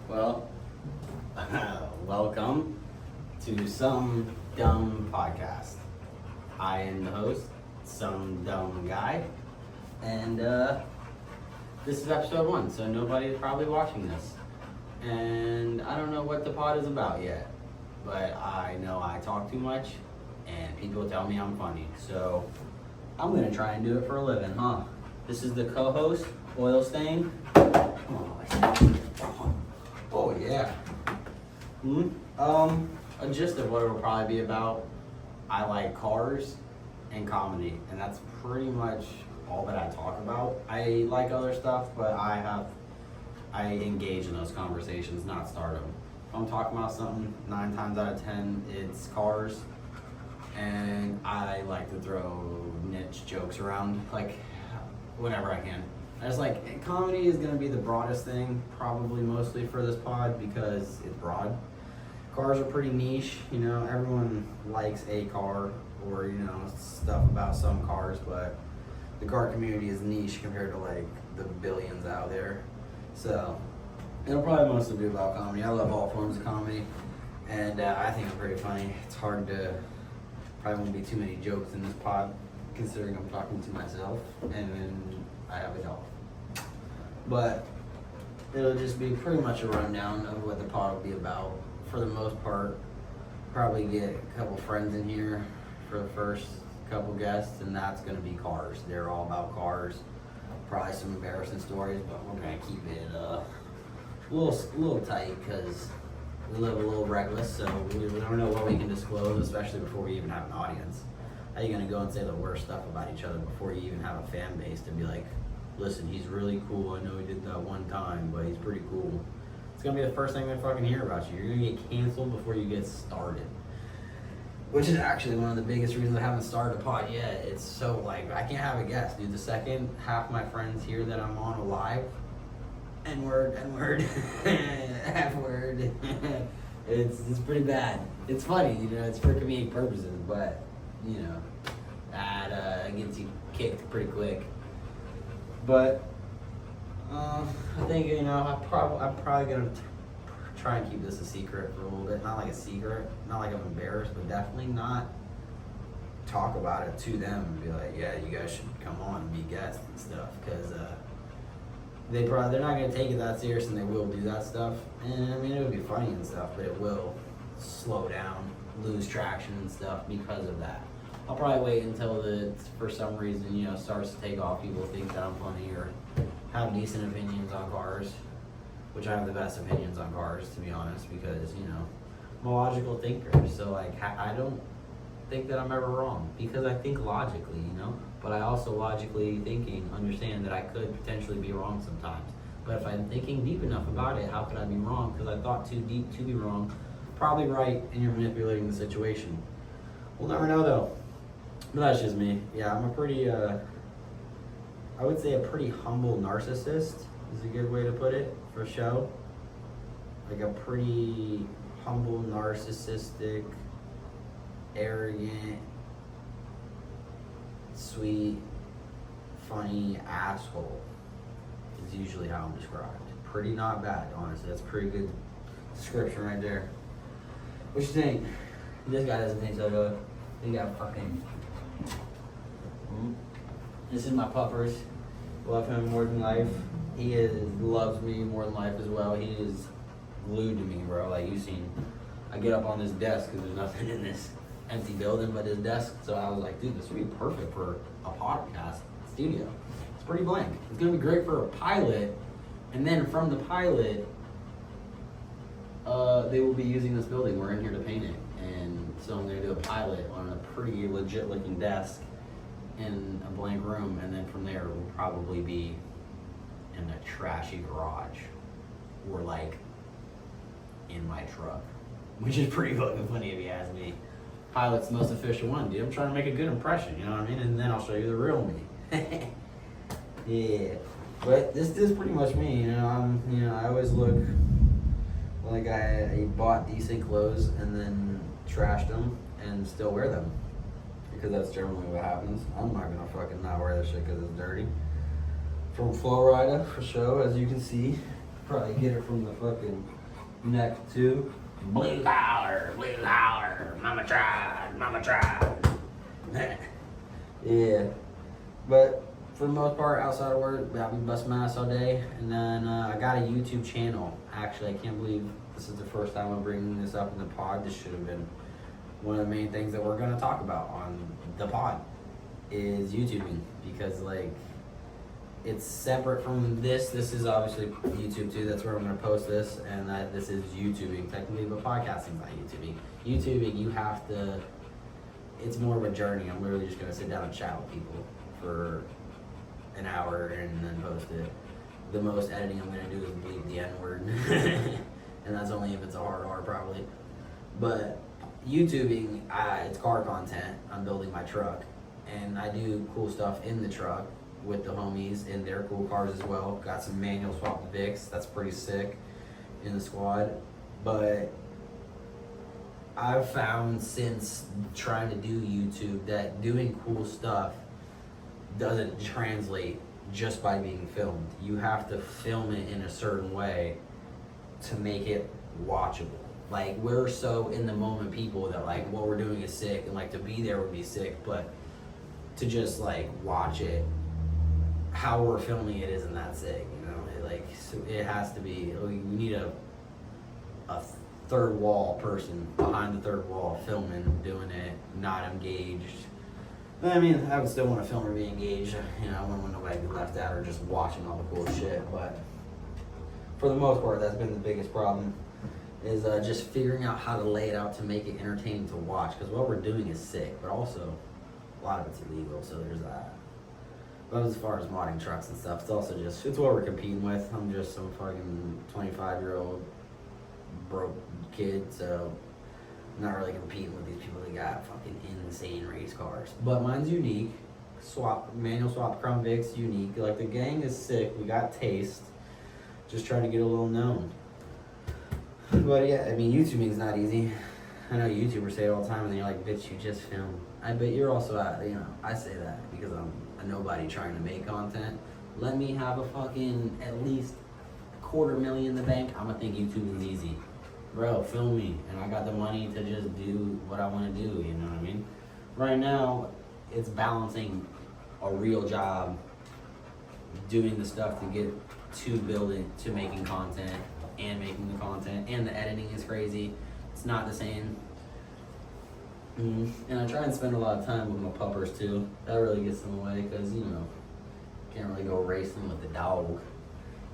Well, welcome to Some Dumb Podcast. I am the host, Some Dumb Guy, and this is episode 1, so nobody's probably watching this. And I don't know what the pod is about yet, but I know I talk too much, and people tell me I'm funny, so I'm gonna try and do it for a living, huh? This is the co-host, Oil Stain. Oh yeah. A gist of what it'll probably be about. I like cars and comedy, and that's pretty much all that I talk about. I like other stuff, but I engage in those conversations, not start them. If I'm talking about something, 9 times out of 10, it's cars, and I like to throw niche jokes around, like whenever I can. I just like, comedy is going to be the broadest thing, probably mostly for this pod because it's broad. Cars are pretty niche, everyone likes a car or, stuff about some cars, but the car community is niche compared to like the billions out there. So it'll probably mostly be about comedy. I love all forms of comedy, and I think it's pretty funny. It's hard to, probably won't be too many jokes in this pod considering I'm talking to myself and then I have a dog. But it'll just be pretty much a rundown of what the pod will be about. For the most part, probably get a couple friends in here for the first couple guests, and that's going to be cars. They're all about cars. Probably some embarrassing stories, but we're going to keep it a little tight because we live a little reckless, so we don't know what we can disclose, especially before we even have an audience. How are you going to go and say the worst stuff about each other before you even have a fan base to be like, listen, he's really cool. I know he did that one time, but he's pretty cool. It's going to be the first thing they fucking hear about you. You're going to get canceled before you get started. Which is actually one of the biggest reasons I haven't started a pod yet. It's so, I can't have a guest, dude. The second half my friends hear that I'm on a live, N-word, F-word, it's pretty bad. It's funny, it's for comedic purposes, but, that gets you kicked pretty quick. But I think I'm probably gonna try and keep this a secret for a little bit. Not like a secret, not like I'm embarrassed, but definitely not talk about it to them and be like, yeah, you guys should come on and be guests and stuff, because they're not gonna take it that serious, and they will do that stuff. And I mean, it would be funny and stuff, but it will slow down, lose traction and stuff because of that. I'll probably wait until for some reason, starts to take off. People think that I'm funny or have decent opinions on cars, which I have the best opinions on cars, to be honest, because, I'm a logical thinker. So, I don't think that I'm ever wrong because I think logically, but I also logically understand that I could potentially be wrong sometimes. But if I'm thinking deep enough about it, how could I be wrong? Because I thought too deep to be wrong. Probably right, and you're manipulating the situation. We'll never know, though. But that's just me. Yeah, I'm a pretty, I would say a pretty humble narcissist is a good way to put it for show. Like a pretty humble, narcissistic, arrogant, sweet, funny asshole is usually how I'm described. Pretty not bad, honestly. That's a pretty good description right there. What you think? This guy doesn't think so good. He got fucking... This is my puppers. Love him more than life. He loves me more than life as well. He is glued to me, bro. Like you've seen. I get up on this desk because there's nothing in this empty building but his desk. So I was like, dude, this would be perfect for a podcast studio. It's pretty blank. It's gonna be great for a pilot. And then from the pilot, they will be using this building. We're in here to paint it. And so I'm gonna do a pilot on a pretty legit looking desk in a blank room, and then from there we'll probably be in a trashy garage or in my truck, which is pretty fucking funny if you ask me. Pilot's the most official one, dude. I'm trying to make a good impression, you know what I mean? And then I'll show you the real me. Yeah, but this is pretty much me, I always look like I bought decent clothes and then trashed them and still wear them. Because that's generally what happens. I'm not gonna fucking not wear this shit because it's dirty. From Florida for show, as you can see. Probably get it from the fucking neck too. Blue collar, mama tried. Yeah, but for the most part, outside of work, I'll be busting my ass all day. And then I got a YouTube channel. Actually, I can't believe this is the first time I'm bringing this up in the pod. This should have been one of the main things that we're going to talk about on the pod is YouTubing, because like it's separate from this. This is obviously YouTube too. That's where I'm going to post this, and that this is YouTubing technically, but podcasting's not YouTubing. YouTubing, you have to. It's more of a journey. I'm literally just going to sit down and chat with people for an hour and then post it. The most editing I'm going to do is bleep the N-word. And that's only if it's a hard R probably. But YouTubing, it's car content. I'm building my truck. And I do cool stuff in the truck with the homies in their cool cars as well. Got some manual swap Vics. That's pretty sick in the squad. But I've found since trying to do YouTube that doing cool stuff doesn't translate just by being filmed. You have to film it in a certain way to make it watchable. Like, we're so in the moment people that like what we're doing is sick, and like to be there would be sick, but to just like watch it, how we're filming it isn't that sick, you know? It has to be, we need a third wall person behind the third wall filming, doing it, not engaged. I mean, I would still want to film or be engaged. You know, I wouldn't want nobody to be left out or just watching all the cool shit. But for the most part, that's been the biggest problem, is just figuring out how to lay it out to make it entertaining to watch. Because what we're doing is sick, but also a lot of it's illegal, so there's that. But as far as modding trucks and stuff, it's also just, it's what we're competing with. I'm just some fucking 25-year-old broke kid, so I'm not really competing with these people that got fucking insane race cars. But mine's unique. Manual swap Chrome Vics, unique. Like, the gang is sick. We got taste. Just trying to get a little known. But yeah, I mean, YouTubing's not easy. I know YouTubers say it all the time, and they're like, bitch, you just film. I bet you're also I say that because I'm a nobody trying to make content. Let me have a fucking at least $250,000 in the bank. I'm gonna think YouTubing's easy. Bro, film me, and I got the money to just do what I want to do, you know what I mean? Right now, it's balancing a real job, doing the stuff to get to building, to making content, and making the content, and the editing is crazy. It's not the same. And I try and spend a lot of time with my puppers too. That really gets in the way, because, you know, can't really go racing with the dog.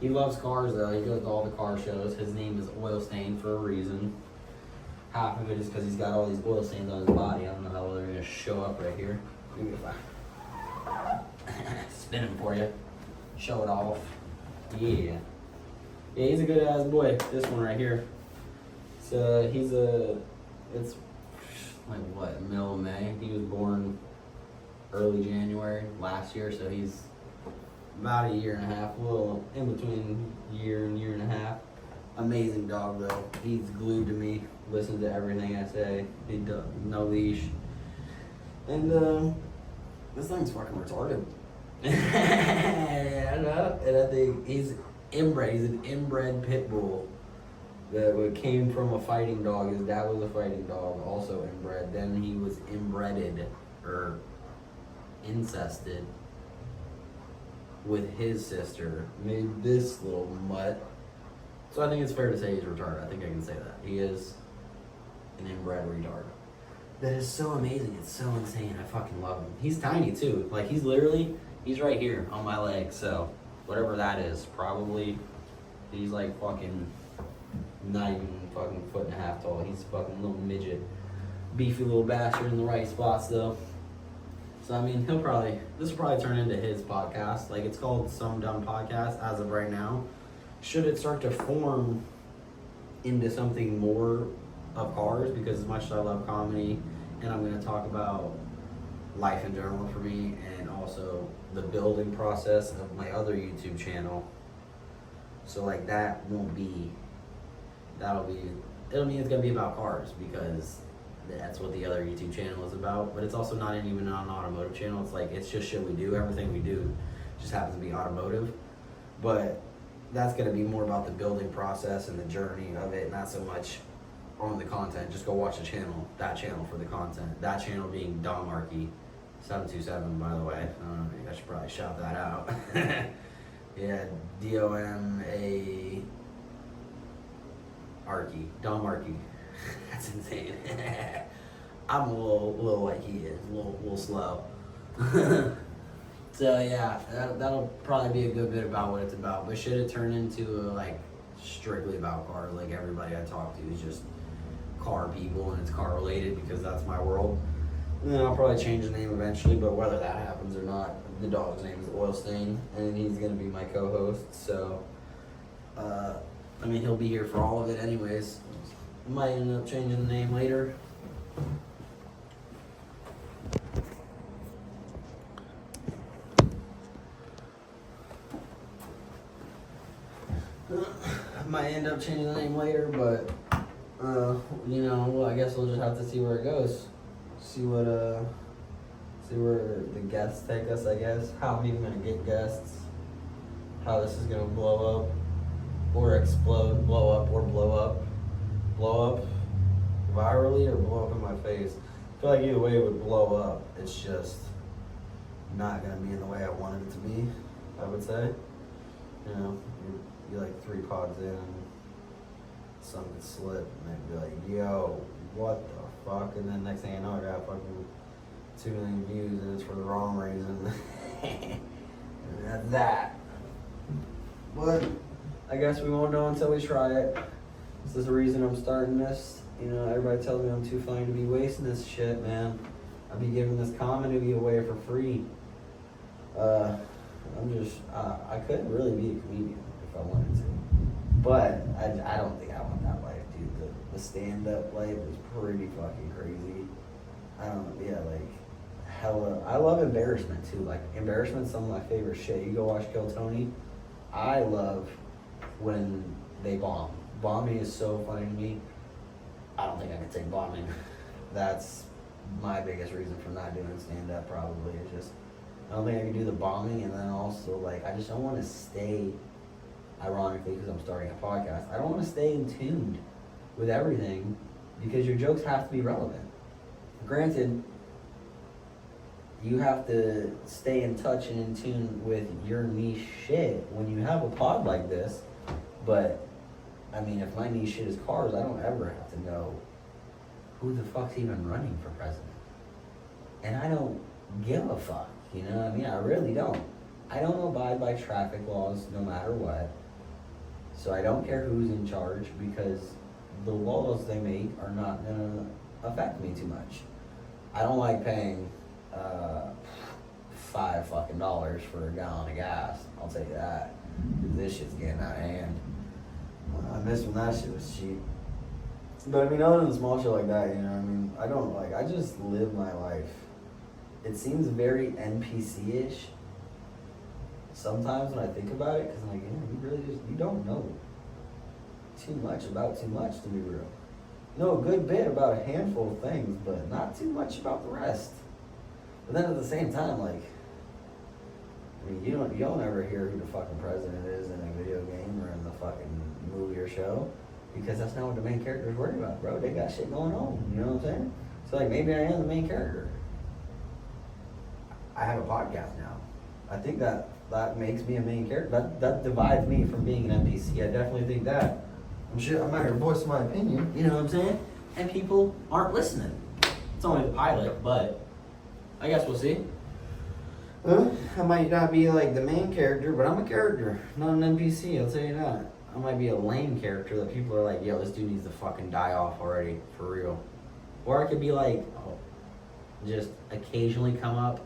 He loves cars though. He goes to all the car shows. His name is Oil Stain for a reason. Half of it is because he's got all these oil stains on his body. I don't know how well they're gonna show up right here. Maybe if I spin him for you, show it off. Yeah, he's a good ass boy. This one right here. So it's like what, middle of May. He was born early January last year, so he's about a year and a half, a little in between year and a half. Amazing dog though. He's glued to me, listens to everything I say. He does no leash. And this thing's fucking retarded. I know. And I think he's inbred. He's an inbred pit bull that came from a fighting dog. His dad was a fighting dog, also inbred. Then he was inbreded or incested with his sister, made this little mutt. So I think it's fair to say he's retarded. I think I can say that. He is an inbred retard. That is so amazing. It's so insane. I fucking love him. He's tiny too. Like, he's right here on my leg. So whatever that is, probably he's like fucking not even fucking 1.5 feet tall. He's a fucking little midget. Beefy little bastard in the right spots though. So I mean, this will probably turn into his podcast. Like, it's called Somedumbpodcast as of right now. Should it start to form into something more of cars, because as much as I love comedy, and I'm going to talk about life in general for me, and also the building process of my other YouTube channel. So like it'll mean it's going to be about cars, because that's what the other YouTube channel is about. But it's also not even an automotive channel. It's like, it's just shit we do. Everything we do just happens to be automotive. But that's going to be more about the building process and the journey of it, not so much on the content. Just go watch the channel, that channel for the content. That channel being Dom Markey 727, by the way. I should probably shout that out. Yeah, DOMA Arky, Dom Markey. That's insane. I'm a little like he is, a little slow. So yeah, that'll probably be a good bit about what it's about. But should it turn into like strictly about cars, like everybody I talk to is just car people and it's car related because that's my world. And then I'll probably change the name eventually, but whether that happens or not, the dog's name is Oil Stain, and he's gonna be my co-host. So, I mean, he'll be here for all of it anyways. Might end up changing the name later. Might end up changing the name later, but you know, well, I guess we'll just have to see where it goes. See where the guests take us, I guess. How I'm even gonna get guests. How this is gonna blow up or explode, blow up or blow up. Blow up virally or blow up in my face. I feel like either way it would blow up. It's just not gonna be in the way I wanted it to be, I would say. You know, you're like 3 pods in and something could slip and they'd be like, yo, what the fuck? And then next thing you know, I got fucking 2 million views and it's for the wrong reason. And that's that. But I guess we won't know until we try it. This is the reason I'm starting this. You know, everybody tells me I'm too funny to be wasting this shit, man. I'll be giving this comedy away for free. I couldn't really be a comedian if I wanted to. But I don't think I want that life, dude. The stand-up life is pretty fucking crazy. I don't know, yeah, like, hella. I love embarrassment, too. Like, embarrassment's some of my favorite shit. You go watch Kill Tony. I love when they bomb. Bombing is so funny to me. I don't think I could take bombing. That's my biggest reason for not doing stand-up, probably. It's just, I don't think I can do the bombing, and then also, like, I just don't want to stay, ironically, because I'm starting a podcast, I don't want to stay in tune with everything, because your jokes have to be relevant. Granted, you have to stay in touch and in tune with your niche shit when you have a pod like this, but I mean, if my niche shit is cars, I don't ever have to know who the fuck's even running for president. And I don't give a fuck, you know what I mean? I really don't. I don't abide by traffic laws no matter what. So I don't care who's in charge because the laws they make are not gonna affect me too much. I don't like paying $5 fucking for a gallon of gas. I'll tell you that. This shit's getting out of hand. I miss when that shit was cheap. But I mean, other than small shit like that, you know what I mean? I just live my life. It seems very NPC-ish sometimes when I think about it, because I'm like, yeah, you don't know too much about too much, to be real. You know a good bit about a handful of things, but not too much about the rest. But then at the same time, like, I mean, you don't ever hear who the fucking president is in a video game or in the fucking movie or show, because that's not what the main character's worried about, bro. They got shit going on, you know what I'm saying? So like, maybe I am the main character. I have a podcast now. I think that makes me a main character. That divides me from being an NPC. I definitely think that. I'm sure I'm not here to voice my opinion, you know what I'm saying? And people aren't listening. It's only the pilot, but I guess we'll see. I might not be like the main character, but I'm a character, not an NPC, I'll tell you that. I might be a lame character that people are like, yo, this dude needs to fucking die off already, for real. Or I could be like, just occasionally come up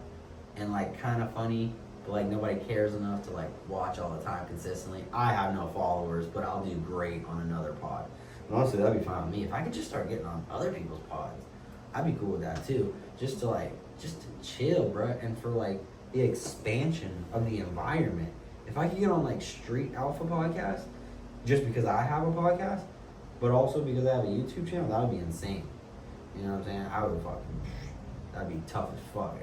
and like kind of funny, but like nobody cares enough to like watch all the time consistently. I have no followers, but I'll do great on another pod. And honestly, that'd be fine with me. If I could just start getting on other people's pods, I'd be cool with that too. Just to chill, bro, and for like the expansion of the environment. If I could get on like Street Alpha podcast, just because I have a podcast, but also because I have a YouTube channel, that would be insane. You know what I'm saying? That'd be tough as fuck.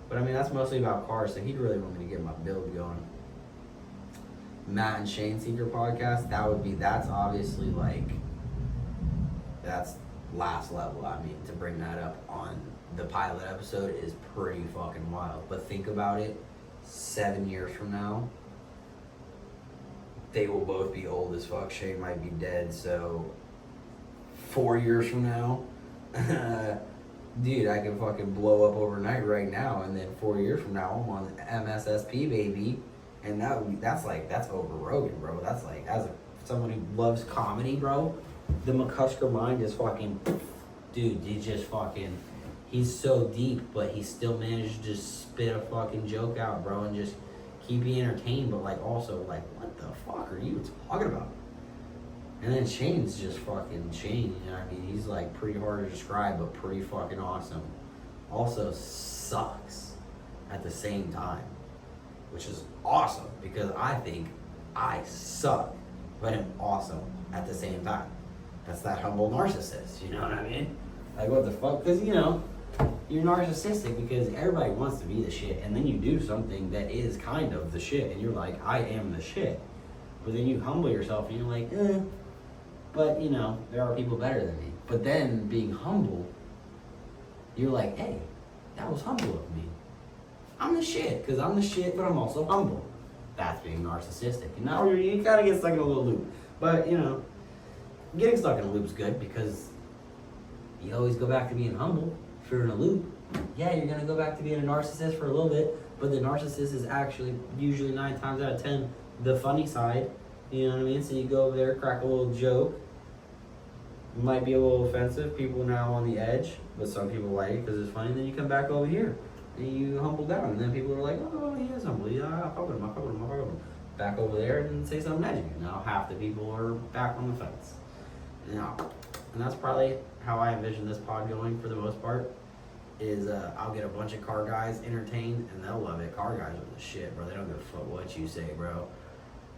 But I mean, that's mostly about cars, so he'd really want me to get my build going. Matt and Shane Secret podcast, that's obviously like, that's last level. I mean, to bring that up on the pilot episode is pretty fucking wild. But think about it, 7 years from now, they will both be old as fuck. Shane might be dead, so 4 years from now, dude, I can fucking blow up overnight right now, and then 4 years from now, I'm on MSSP, baby. And that's over Rogan, bro. That's like, as someone who loves comedy, bro, the McCusker mind is fucking, dude, he's so deep, but he still managed to spit a fucking joke out, bro, and just keep you entertained, but like also like, what the fuck are you talking about? And then Shane's just fucking Shane, you know what I mean? He's like pretty hard to describe, but pretty fucking awesome. Also sucks at the same time, which is awesome because I think I suck, but am awesome at the same time. That's that humble narcissist, you know what I mean? Like, what the fuck? Because, you know, you're narcissistic because everybody wants to be the shit, and then you do something that is kind of the shit, and you're like, I am the shit. But then you humble yourself, and you're like, but, you know, there are people better than me. But then, being humble, you're like, hey, that was humble of me. I'm the shit, because I'm the shit, but I'm also humble. That's being narcissistic. And now you kind of get stuck in a little loop. But, you know, getting stuck in a loop is good because you always go back to being humble. If you're in a loop, yeah, you're going to go back to being a narcissist for a little bit, but the narcissist is actually usually 9 times out of 10 the funny side. You know what I mean? So you go over there, crack a little joke. It might be a little offensive. People are now on the edge, but some people like it because it's funny. Then you come back over here and you humble down, and then people are like, oh, he is humble. Yeah, I fuck with him. Back over there and say something edgy. Now half the people are back on the fence. Now, and that's probably how I envision this pod going for the most part. Is I'll get a bunch of car guys entertained, and they'll love it. Car guys are the shit, bro. They don't give a fuck what you say, bro.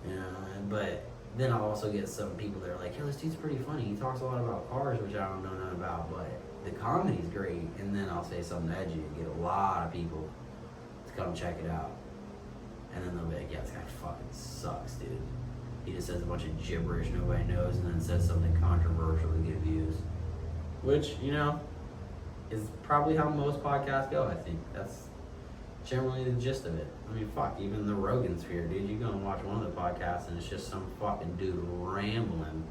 You know, but then I'll also get some people that are like, yo, this dude's pretty funny. He talks a lot about cars, which I don't know nothing about, but the comedy's great. And then I'll say something edgy and get a lot of people to come check it out. And then they'll be like, yeah, this guy fucking sucks, dude. He just says a bunch of gibberish nobody knows and then says something controversial to get views. Which, you know, is probably how most podcasts go, I think. That's generally the gist of it. I mean, fuck, even the Rogan sphere, dude. You go and watch one of the podcasts and it's just some fucking dude rambling.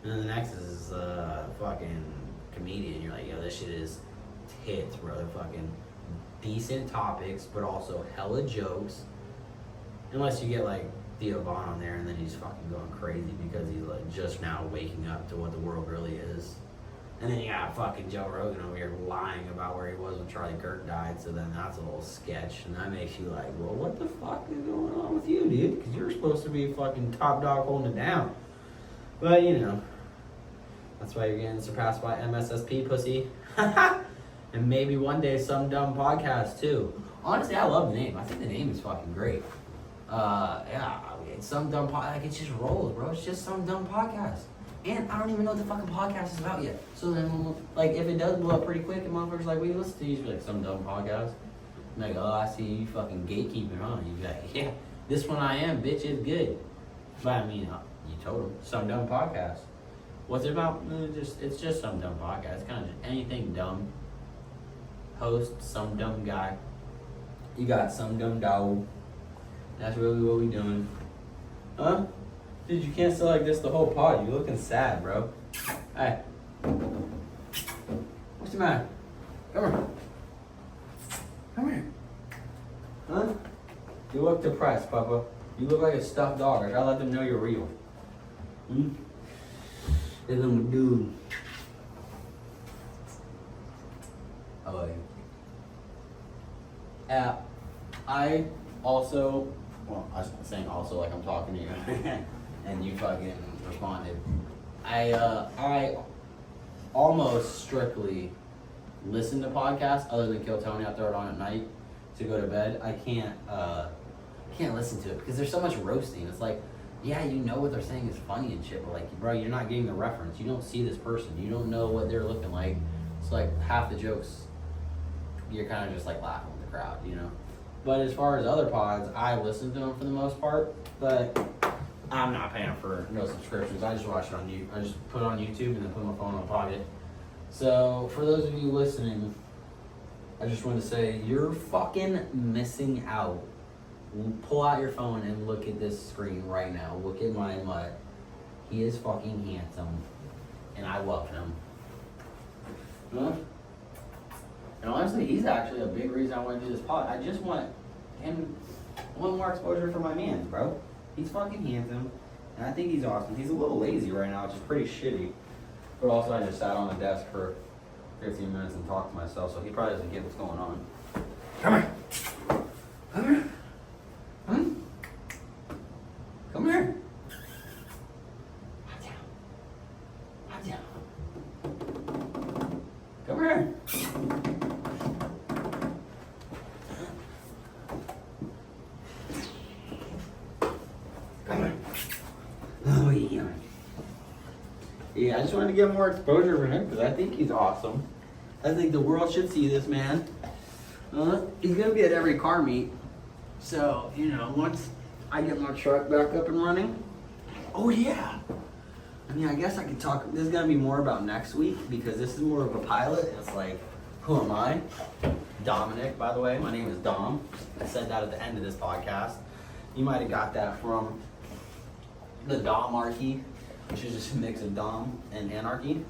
And then the next is a fucking comedian. You're like, yo, this shit is tits, bro. They're fucking decent topics, but also hella jokes. Unless you get like Theo Vaughn on there and then he's fucking going crazy because he's like just now waking up to what the world really is. And then you got fucking Joe Rogan over here lying about where he was when Charlie Kirk died, so then that's a little sketch. And that makes you like, well, what the fuck is going on with you, dude? Because you're supposed to be fucking top dog holding it down. But, you know, that's why you're getting surpassed by MSSP, pussy. And maybe one day Some Dumb Podcast, too. Honestly, I love the name. I think the name is fucking great. Yeah, it's Some Dumb Podcast. Like, it just rolls, bro. It's just Some Dumb Podcast. And I don't even know what the fucking podcast is about yet. So then, like, if it does blow up pretty quick and motherfuckers like, what do you listen to? You'd be like, Some Dumb Podcast. I'm like, oh, I see you fucking gatekeeping, huh? You'd be like, yeah, this one I am, bitch, it's good. But I mean, you told them, Some Dumb Podcast. What's it about? It's just Some Dumb Podcast. It's kind of just anything dumb. Host, some dumb guy. You got some dumb dog. That's really what we doing. Huh? Dude, you can't sit like this the whole pod. You're looking sad, bro. Hey. What's the matter? Come here. Come here. Huh? You look depressed, Papa. You look like a stuffed dog. I gotta let them know you're real. They're little dude. Oh, yeah. I also, well, I was saying also like I'm talking to you. And you fucking responded. I almost strictly listen to podcasts other than Kill Tony. I throw it on at night to go to bed. I can't listen to it because there's so much roasting. It's like, yeah, you know what they're saying is funny and shit, but like, bro, you're not getting the reference. You don't see this person. You don't know what they're looking like. It's like half the jokes, you're kind of just like laughing with the crowd, you know? But as far as other pods, I listen to them for the most part, but I'm not paying for no subscriptions. I just watch it on YouTube. I just put it on YouTube and then put my phone on pocket. So for those of you listening, I just want to say you're fucking missing out. Pull out your phone and look at this screen right now. Look at my mutt. He is fucking handsome, and I love him. Huh? And honestly, he's actually a big reason I want to do this pod. I just want him, one more exposure for my man, bro. He's fucking handsome, and I think he's awesome. He's a little lazy right now, which is pretty shitty. But also, I just sat on the desk for 15 minutes and talked to myself, so he probably doesn't get what's going on. Come here. Come here. Hmm? Come here. Hot down. Hot down. Come here. Come here. Oh, yeah. Yeah, I just wanted to get more exposure for him because I think he's awesome. I think the world should see this man. He's going to be at every car meet. So, you know, once I get my truck back up and running. Oh, yeah. I mean, I guess I could talk. This is going to be more about next week because this is more of a pilot. It's like, who am I? Dominic, by the way. My name is Dom. I said that at the end of this podcast. You might have got that from the Domarchy, which is just a mix of Dom and Anarchy.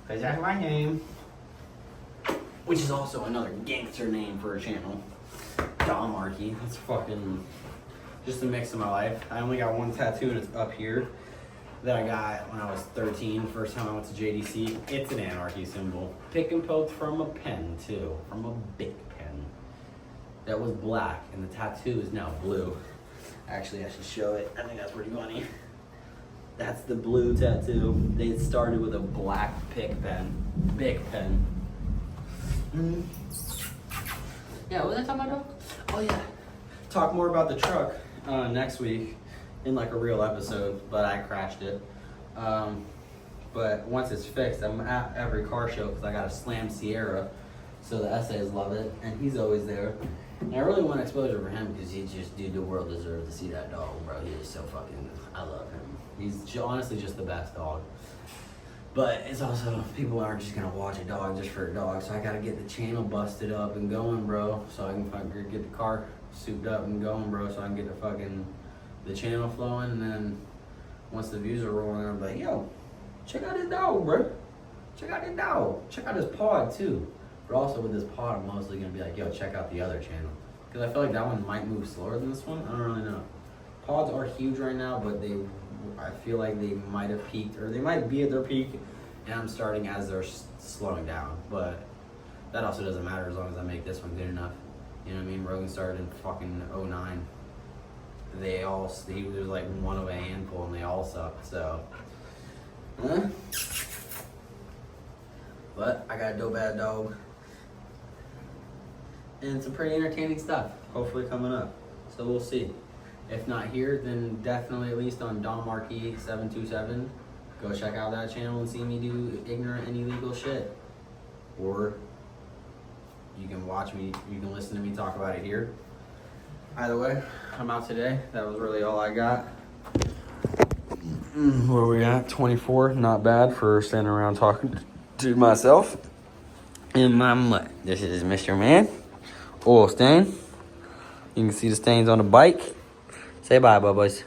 Because that's my name. Which is also another gangster name for a channel. Domarchy. That's fucking just a mix of my life. I only got one tattoo and it's up here that I got when I was 13. First time I went to JDC. It's an Anarchy symbol. Pick and poke from a pen too. From a big pen. That was black and the tattoo is now blue. Actually, I should show it. I think that's pretty funny. That's the blue tattoo. They started with a black pick pen. Big pen. Mm-hmm. Yeah, what was I talking about? Oh yeah. Talk more about the truck next week in like a real episode, but I crashed it. But once it's fixed, I'm at every car show because I got a Slam Sierra, so the essays love it, and he's always there. And I really want exposure for him because he just, dude, the world deserves to see that dog, bro. He is so fucking, I love him. He's honestly just the best dog. But it's also, people aren't just gonna watch a dog just for a dog, so I gotta get the channel busted up and going, bro, so I can fucking get the car souped up and going, bro, so I can get the channel flowing, and then once the views are rolling, I'm like, yo, check out this dog, bro. Check out this dog. Check out this pod, too. But also with this pod, I'm mostly gonna be like, yo, check out the other channel. Because I feel like that one might move slower than this one. I don't really know. Pods are huge right now, but I feel like they might have peaked, or they might be at their peak, and I'm starting as they're slowing down. But that also doesn't matter as long as I make this one good enough. You know what I mean? Rogan started in fucking 09. He was like one of a handful, and they all sucked, so. But I got a dope ass dog. And some pretty entertaining stuff, hopefully coming up. So we'll see. If not here, then definitely at least on Domarchy 727. Go check out that channel and see me do ignorant and illegal shit. Or you can watch me, you can listen to me talk about it here. Either way, I'm out today. That was really all I got. Where we at? 24. Not bad for standing around talking to myself in my mutt. This is Mr. Man. Oil stain. You can see the stains on the bike. Say bye, bubbles.